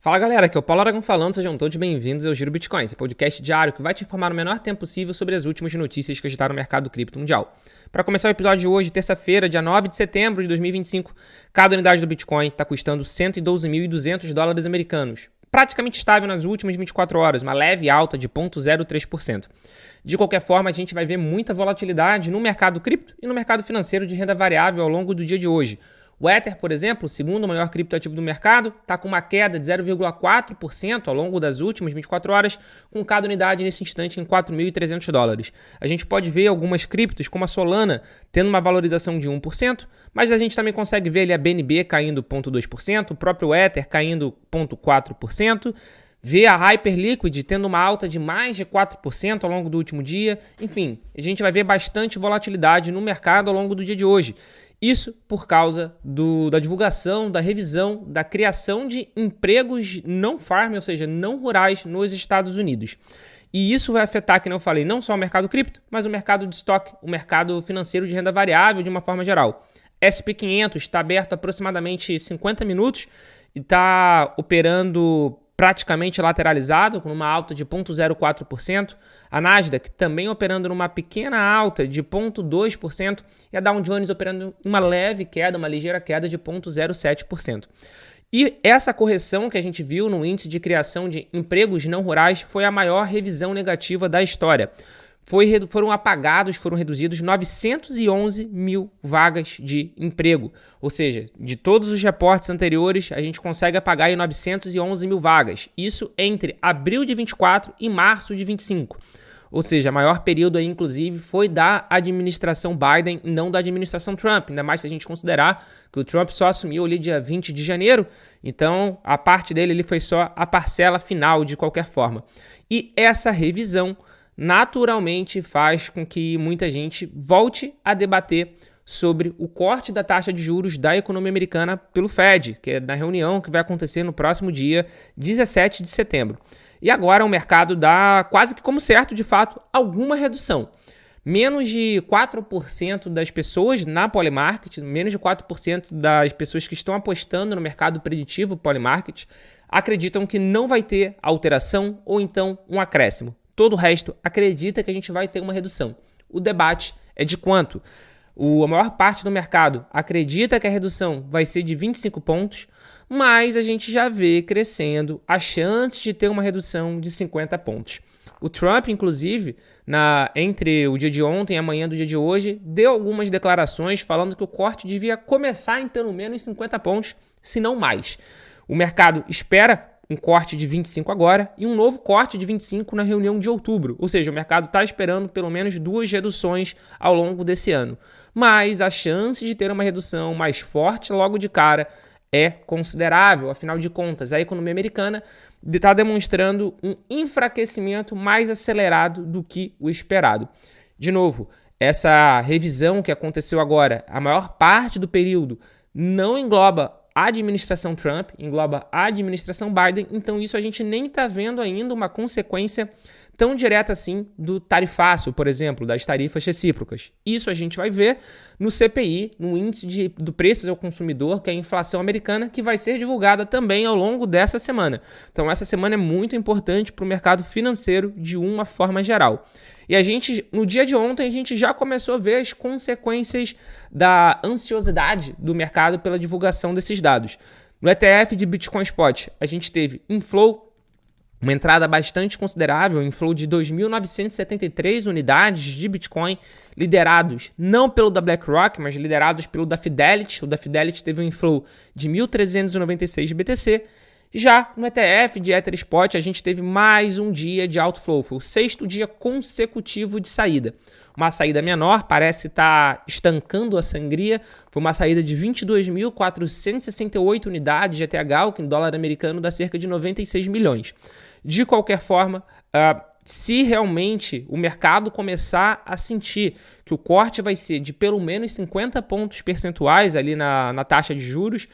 Fala galera, aqui é o Paulo Aragão falando, sejam todos bem-vindos ao Giro Bitcoin, esse podcast diário que vai te informar no menor tempo possível sobre as últimas notícias que agitaram o mercado cripto mundial. Para começar o episódio de hoje, terça-feira, dia 9 de setembro de 2025, cada unidade do Bitcoin está custando 112.200 dólares americanos, praticamente estável nas últimas 24 horas, uma leve alta de 0,03%. De qualquer forma, a gente vai ver muita volatilidade no mercado cripto e no mercado financeiro de renda variável ao longo do dia de hoje. O Ether, por exemplo, segundo o maior criptoativo do mercado, está com uma queda de 0,4% ao longo das últimas 24 horas, com cada unidade nesse instante em 4.300 dólares. A gente pode ver algumas criptos, como a Solana, tendo uma valorização de 1%, mas a gente também consegue ver ali a BNB caindo 0,2%, o próprio Ether caindo 0,4%, ver a Hyperliquid tendo uma alta de mais de 4% ao longo do último dia. Enfim, a gente vai ver bastante volatilidade no mercado ao longo do dia de hoje. Isso por causa da divulgação, da revisão, da criação de empregos não farm, ou seja, não rurais nos Estados Unidos. E isso vai afetar, como eu falei, não só o mercado cripto, mas o mercado de estoque, o mercado financeiro de renda variável de uma forma geral. SP500 está aberto há aproximadamente 50 minutos e está operando praticamente lateralizado, com uma alta de 0,04%. A Nasdaq também operando numa pequena alta de 0,2%. E a Dow Jones operando uma leve queda, uma ligeira queda de 0,07%. E essa correção que a gente viu no índice de criação de empregos não rurais foi a maior revisão negativa da história. Foram reduzidos 911 mil vagas de emprego. Ou seja, de todos os reportes anteriores, a gente consegue apagar aí 911 mil vagas. Isso entre abril de 24 e março de 25. Ou seja, o maior período aí, inclusive, foi da administração Biden, não da administração Trump. Ainda mais se a gente considerar que o Trump só assumiu ali dia 20 de janeiro. Então, a parte dele ali foi só a parcela final, de qualquer forma. E essa revisão naturalmente faz com que muita gente volte a debater sobre o corte da taxa de juros da economia americana pelo Fed, que é na reunião que vai acontecer no próximo dia 17 de setembro. E agora o mercado dá quase que como certo, de fato, alguma redução. Menos de 4% das pessoas na Polymarket, menos de 4% das pessoas que estão apostando no mercado preditivo Polymarket, acreditam que não vai ter alteração ou então um acréscimo. Todo o resto acredita que a gente vai ter uma redução. O debate é de quanto? A maior parte do mercado acredita que a redução vai ser de 25 pontos, mas a gente já vê crescendo a chance de ter uma redução de 50 pontos. O Trump, inclusive, entre o dia de ontem e amanhã do dia de hoje, deu algumas declarações falando que o corte devia começar em pelo menos 50 pontos, se não mais. O mercado espera um corte de 25 agora e um novo corte de 25 na reunião de outubro. Ou seja, o mercado está esperando pelo menos 2 reduções ao longo desse ano. Mas a chance de ter uma redução mais forte logo de cara é considerável. Afinal de contas, a economia americana está demonstrando um enfraquecimento mais acelerado do que o esperado. De novo, essa revisão que aconteceu agora, a maior parte do período não engloba a administração Trump, engloba a administração Biden, então isso a gente nem está vendo ainda uma consequência tão direta assim do tarifaço, por exemplo, das tarifas recíprocas. Isso a gente vai ver no CPI, no índice do preços ao consumidor, que é a inflação americana, que vai ser divulgada também ao longo dessa semana. Então essa semana é muito importante para o mercado financeiro de uma forma geral. E no dia de ontem, a gente já começou a ver as consequências da ansiosidade do mercado pela divulgação desses dados. No ETF de Bitcoin Spot, a gente teve inflow, uma entrada bastante considerável, inflow de 2.973 unidades de Bitcoin, liderados não pelo da BlackRock, mas liderados pelo da Fidelity. O da Fidelity teve um inflow de 1.396 de BTC. Já no ETF de Ether Spot, a gente teve mais um dia de outflow, foi o 6º dia consecutivo de saída. Uma saída menor, parece estar estancando a sangria, foi uma saída de 22.468 unidades de ETH, o que em dólar americano dá cerca de 96 milhões. De qualquer forma, se realmente o mercado começar a sentir que o corte vai ser de pelo menos 50 pontos percentuais ali na taxa de juros,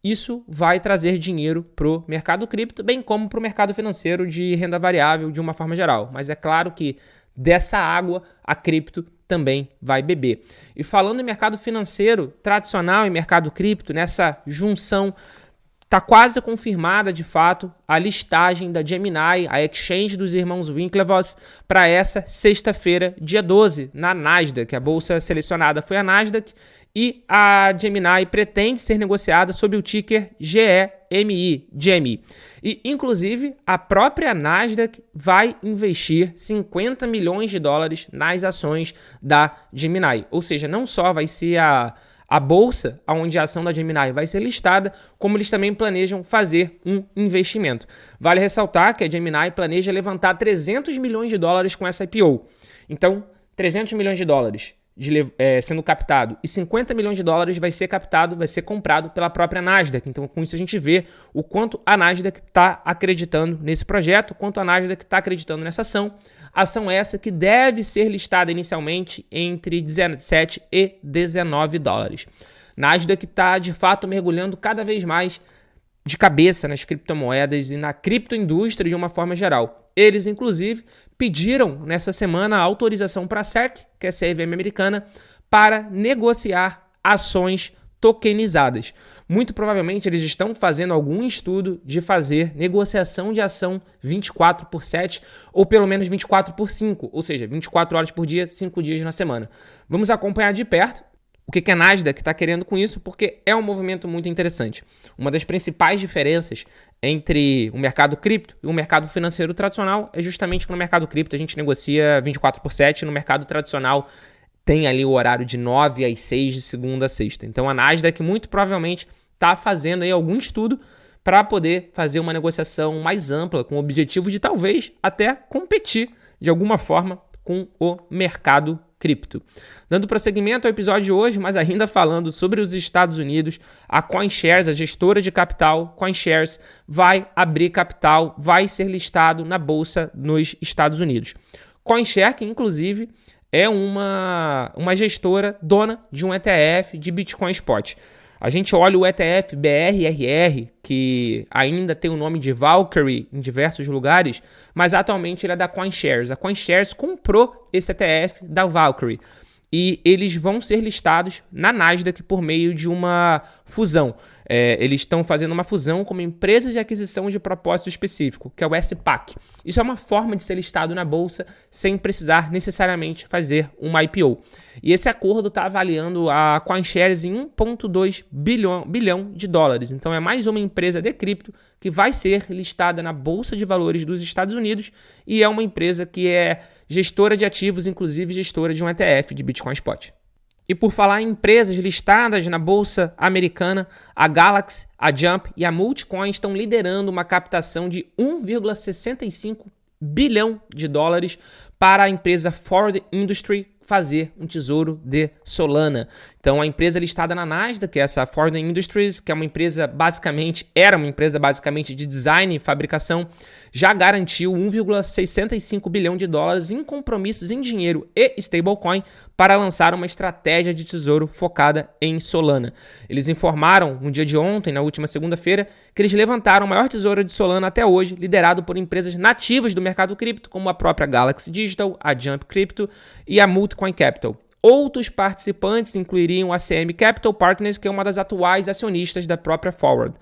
isso vai trazer dinheiro para o mercado cripto, bem como para o mercado financeiro de renda variável de uma forma geral. Mas é claro que dessa água a cripto também vai beber. E falando em mercado financeiro tradicional e mercado cripto, nessa junção está quase confirmada, de fato, a listagem da Gemini, a exchange dos irmãos Winklevoss, para essa sexta-feira, dia 12, na Nasdaq. A bolsa selecionada foi a Nasdaq e a Gemini pretende ser negociada sob o ticker GEMI. E, inclusive, a própria Nasdaq vai investir 50 milhões de dólares nas ações da Gemini. Ou seja, não só vai ser a bolsa onde a ação da Gemini vai ser listada, como eles também planejam fazer um investimento. Vale ressaltar que a Gemini planeja levantar 300 milhões de dólares com essa IPO. Então, 300 milhões de dólares sendo captado e 50 milhões de dólares vai ser comprado pela própria Nasdaq. Então, com isso a gente vê o quanto a Nasdaq está acreditando nesse projeto, o quanto a Nasdaq está acreditando nessa ação. Ação essa que deve ser listada inicialmente entre 17 e 19 dólares. Nasdaq está, de fato, mergulhando cada vez mais de cabeça nas criptomoedas e na criptoindústria de uma forma geral. Eles, inclusive, pediram nessa semana a autorização para a SEC, que é a CVM americana, para negociar ações tokenizadas. Muito provavelmente eles estão fazendo algum estudo de fazer negociação de ação 24/7 ou pelo menos 24/5, ou seja, 24 horas por dia, 5 dias na semana. Vamos acompanhar de perto o que a Nasdaq está querendo com isso, porque é um movimento muito interessante. Uma das principais diferenças entre o mercado cripto e o mercado financeiro tradicional é justamente que no mercado cripto a gente negocia 24/7, no mercado tradicional tem ali o horário de 9 às 6, de segunda a sexta. Então a Nasdaq muito provavelmente está fazendo aí algum estudo para poder fazer uma negociação mais ampla, com o objetivo de talvez até competir de alguma forma com o mercado cripto. Dando prosseguimento ao episódio de hoje, mas ainda falando sobre os Estados Unidos, a CoinShares, a gestora de capital, CoinShares, vai abrir capital, vai ser listado na bolsa nos Estados Unidos. CoinShares, que inclusive é uma gestora dona de um ETF de Bitcoin Spot. A gente olha o ETF BRRR, que ainda tem o nome de Valkyrie em diversos lugares, mas atualmente ele é da CoinShares. A CoinShares comprou esse ETF da Valkyrie e eles vão ser listados na Nasdaq por meio de uma fusão. Eles estão fazendo uma fusão com uma empresa de aquisição de propósito específico, que é o SPAC. Isso é uma forma de ser listado na bolsa sem precisar necessariamente fazer uma IPO. E esse acordo está avaliando a CoinShares em 1,2 bilhão de dólares. Então é mais uma empresa de cripto que vai ser listada na Bolsa de Valores dos Estados Unidos e é uma empresa que é gestora de ativos, inclusive gestora de um ETF de Bitcoin Spot. E por falar em empresas listadas na bolsa americana, a Galaxy, a Jump e a Multicoin estão liderando uma captação de 1,65 bilhão de dólares para a empresa Forward Industry fazer um tesouro de Solana. Então a empresa listada na Nasdaq, que é essa Forward Industries, que é uma empresa era uma empresa basicamente de design e fabricação, já garantiu 1,65 bilhão de dólares em compromissos em dinheiro e stablecoin para lançar uma estratégia de tesouro focada em Solana. Eles informaram no dia de ontem, na última segunda-feira, que eles levantaram o maior tesouro de Solana até hoje, liderado por empresas nativas do mercado cripto, como a própria Galaxy Digital, a Jump Crypto e a Multicoin Capital. Outros participantes incluiriam a CM Capital Partners, que é uma das atuais acionistas da própria Forward.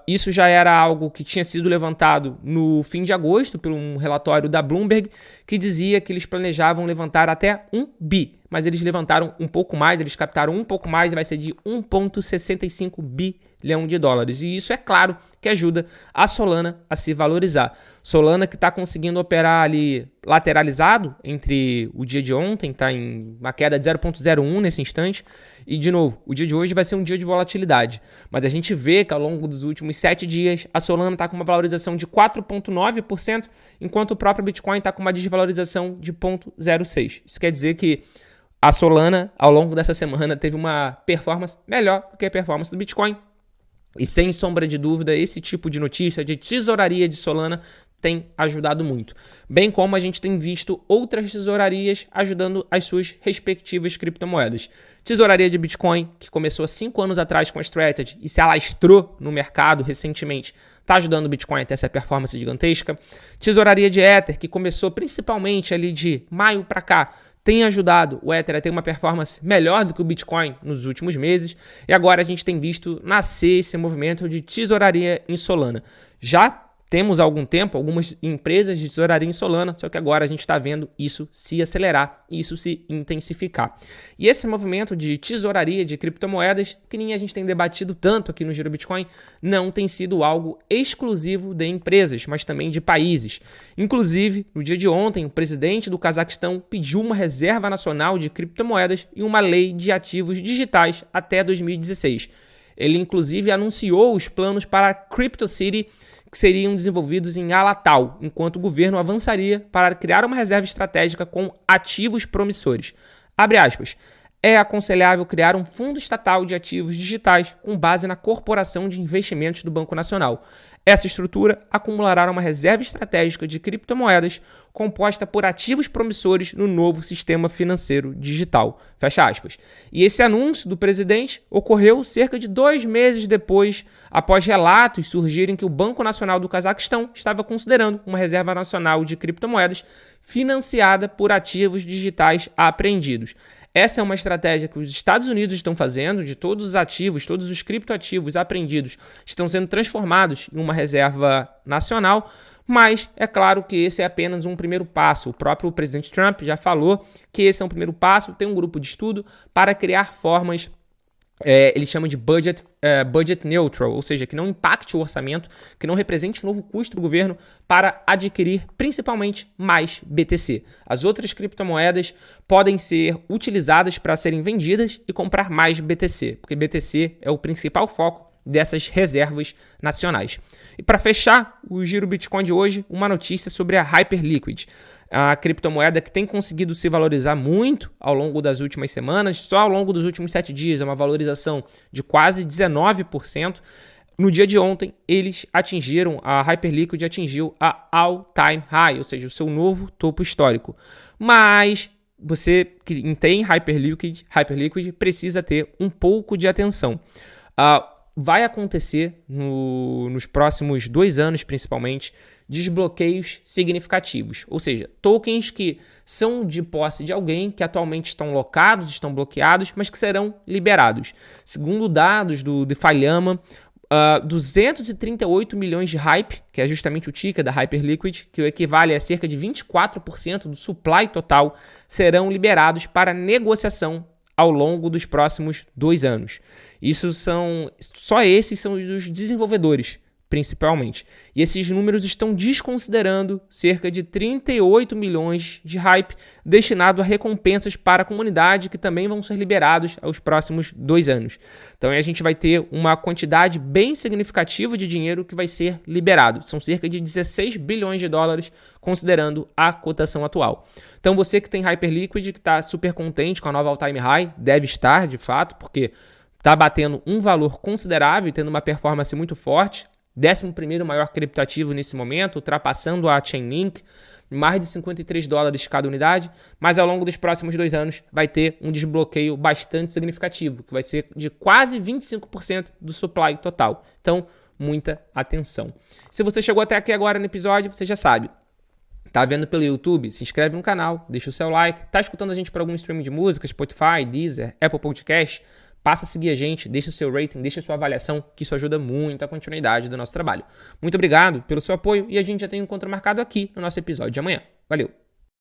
Isso já era algo que tinha sido levantado no fim de agosto por um relatório da Bloomberg, que dizia que eles planejavam levantar até 1 bi, mas eles levantaram um pouco mais, eles captaram um pouco mais e vai ser de 1,65 bilhão de dólares. E isso, é claro, que ajuda a Solana a se valorizar. Solana que está conseguindo operar ali lateralizado entre o dia de ontem, está em uma queda de 0,01 nesse instante. E, de novo, o dia de hoje vai ser um dia de volatilidade. Mas a gente vê que ao longo dos últimos 7 dias, a Solana está com uma valorização de 4,9%, enquanto o próprio Bitcoin está com uma desvalorização de 0,06%. Isso quer dizer que a Solana, ao longo dessa semana, teve uma performance melhor do que a performance do Bitcoin. E sem sombra de dúvida, esse tipo de notícia de tesouraria de Solana tem ajudado muito. Bem como a gente tem visto outras tesourarias ajudando as suas respectivas criptomoedas. Tesouraria de Bitcoin, que começou há 5 anos atrás com a Strategy e se alastrou no mercado recentemente, está ajudando o Bitcoin a ter essa performance gigantesca. Tesouraria de Ether, que começou principalmente ali de maio para cá, tem ajudado o Ether a ter uma performance melhor do que o Bitcoin nos últimos meses, e agora a gente tem visto nascer esse movimento de tesouraria em Solana. Já temos há algum tempo algumas empresas de tesouraria em Solana, só que agora a gente está vendo isso se acelerar e isso se intensificar. E esse movimento de tesouraria de criptomoedas, que nem a gente tem debatido tanto aqui no Giro Bitcoin, não tem sido algo exclusivo de empresas, mas também de países. Inclusive, no dia de ontem, o presidente do Cazaquistão pediu uma reserva nacional de criptomoedas e uma lei de ativos digitais até 2016. Ele, inclusive, anunciou os planos para a CryptoCity, que seriam desenvolvidos em Alataú, enquanto o governo avançaria para criar uma reserva estratégica com ativos promissores. Abre aspas. É aconselhável criar um fundo estatal de ativos digitais com base na Corporação de Investimentos do Banco Nacional. Essa estrutura acumulará uma reserva estratégica de criptomoedas composta por ativos promissores no novo sistema financeiro digital. Fecha aspas. E esse anúncio do presidente ocorreu cerca de 2 meses depois, após relatos surgirem que o Banco Nacional do Cazaquistão estava considerando uma reserva nacional de criptomoedas financiada por ativos digitais apreendidos. Essa é uma estratégia que os Estados Unidos estão fazendo, de todos os ativos, todos os criptoativos apreendidos estão sendo transformados em uma reserva nacional, mas é claro que esse é apenas um primeiro passo. O próprio presidente Trump já falou que esse é um primeiro passo, tem um grupo de estudo para criar formas, ele chama de budget neutral, ou seja, que não impacte o orçamento, que não represente um novo custo do governo para adquirir principalmente mais BTC. As outras criptomoedas podem ser utilizadas para serem vendidas e comprar mais BTC, porque BTC é o principal foco dessas reservas nacionais. E para fechar o Giro Bitcoin de hoje, uma notícia sobre a Hyperliquid, a criptomoeda que tem conseguido se valorizar muito ao longo das últimas semanas. Só ao longo dos últimos 7 dias é uma valorização de quase 19%. No dia de ontem, a Hyperliquid atingiu a all-time high, ou seja, o seu novo topo histórico. Mas você que tem Hyperliquid precisa ter um pouco de atenção. Vai acontecer nos próximos 2 anos, principalmente, desbloqueios significativos. Ou seja, tokens que são de posse de alguém que atualmente estão locados, estão bloqueados, mas que serão liberados. Segundo dados do DeFi Llama, 238 milhões de hype, que é justamente o ticker da Hyperliquid, que equivale a cerca de 24% do supply total, serão liberados para negociação ao longo dos próximos 2 anos. Só esses são os desenvolvedores, principalmente. E esses números estão desconsiderando cerca de 38 milhões de hype destinado a recompensas para a comunidade que também vão ser liberados aos próximos 2 anos. Então a gente vai ter uma quantidade bem significativa de dinheiro que vai ser liberado. São cerca de 16 bilhões de dólares, considerando a cotação atual. Então você que tem Hyperliquid, que está super contente com a nova all-time high, deve estar de fato, porque está batendo um valor considerável e tendo uma performance muito forte. 11º maior criptoativo nesse momento, ultrapassando a Chainlink, mais de 53 dólares cada unidade, mas ao longo dos próximos 2 anos vai ter um desbloqueio bastante significativo, que vai ser de quase 25% do supply total. Então, muita atenção. Se você chegou até aqui agora no episódio, você já sabe. Tá vendo pelo YouTube? Se inscreve no canal, deixa o seu like. Tá escutando a gente por algum streaming de música, Spotify, Deezer, Apple Podcast? Passa a seguir a gente, deixa o seu rating, deixa a sua avaliação, que isso ajuda muito a continuidade do nosso trabalho. Muito obrigado pelo seu apoio e a gente já tem um encontro marcado aqui no nosso episódio de amanhã. Valeu!